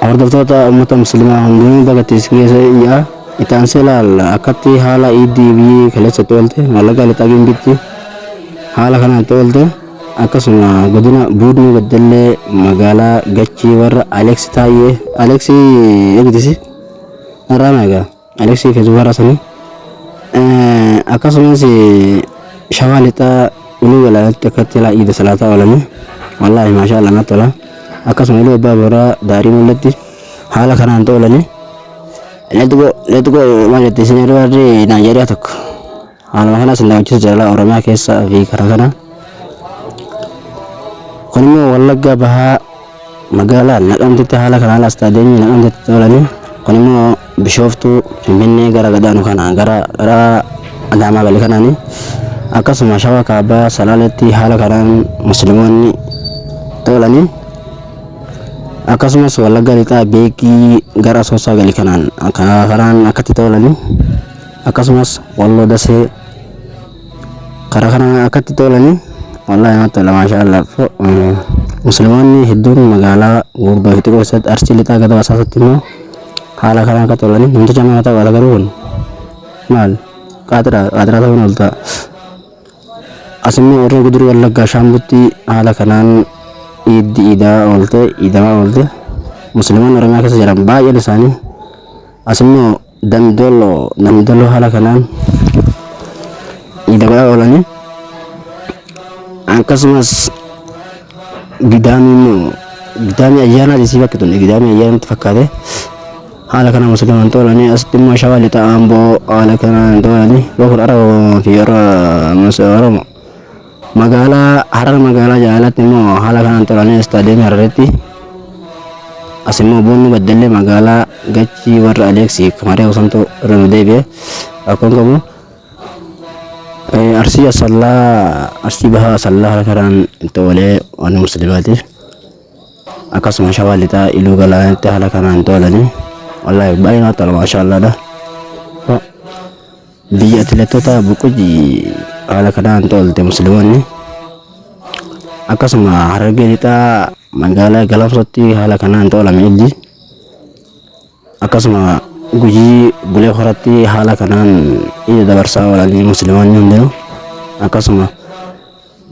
hordoftoota ummata muslimaa hundinuu bagattis keessa iyyaa itaan selaal akkatti haala iddii biyyi kaleessatti oolte mallaqa lixagiin bitti haala kanatti oolte akkasuma godina buuduu beddellee magaalaa gachii warra Alex taayee Alexi eegdisi rama egaa Alexi feesbuukaa sanii akkasumas shawaa lixaa uluu walaayatti akkatti laa iida salaataa oolanii wallaahi maashaallah natti tola akkasuma iluu abbaa boraa daarii mul'atti haala kanaan toolanii let's go maal jettee isin yeroo warri Naayijeeriyaa tokko haaluma kanas hin daawwachiisu jala Oromiyaa keessa fi karaa kana kun immoo Wallagga bahaa magaalaa Naqamtetti haala kanaan istaadiyeemii Naqamtetti toolanii kun immoo Bishooftuu Finfinnee gara Gadaanuu kana gara Adaamaa galii kanaanii akkasuma Shawaa Kaabaa Salaaletti haala kanaan musliimoonni toolanii akkasumas Wallagga lixaa Beekii gara Asoosaa galii kanaan akkatti toolanii akkasumas Walloo Dasee karaa kanaan akkatti toolanii wallaahi natti tola maashaallah musliimoonni hedduun magaalaa gurbaa fi xiqqoo keessatti Arsii lixaa gada Basaasatti immoo haala kanaan akka toolanii namticha mana ta'uu garuu kun maal qaatiraa ta'uun oolta asimmoo warra Guduruu Wallaggaa Shaambutti haala kanaan iidaa oolte iidamaa oolte musliimoonni Oromiyaa keessa jiran baay'een isaanii asimmoo Dambidolloo haala kanaan iidamaa oolanii akkasumas gidaamii ayyaanaati si bakki tun gidaamii ayyaanaatti fakkaate haala kanaan musliimoonni toolanii asitti immoo Shawaa lixaa Amboo haala kanaan toolanii boqor Oromoo fi Oromoo magaalaa Harar magaalaa jaalatti immoo haala kanaan toolanii istaadiyeemii Hararetti asimmoo Boonuu Beddellee magaalaa Gachii warra Aleeksii Kamaree Osanto irra deebi'e akkuma qabu Arsii Asallaa Arsii Bahaa Asallaa haala kanaan toolee waan musliimaatiif akkasuma Shawaa lixaa Iluu Galaanaatti haala kanaan toolanii wallaahi baay'ee natti tola maashaallah biyya atileetota Buquji haala kanaan toolte musliimoonni akkasuma Harargee lixaa magaalaa Galamsootti haala kanaan toolame illi akkasuma Gujii Bulee Horatti haala kanaan iida dabarsaa oolanii musliimoonni hundinuu akkasuma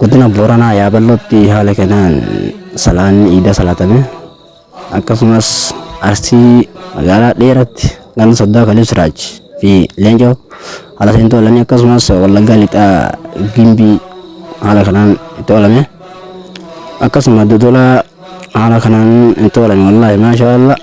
godina Booranaa Yaaballootti haala kanaan salaan iida salaatame akkasumas Arsii magaalaa Dheeratti ganda Soddaa Kalib Siraaj fi Leencoo haala seen toolanii akkasumas Wallaggaa lixaa Gimbii haala kanaan toolame akkasuma Dodolaa haala kanaan toolame wallaahi maashaallah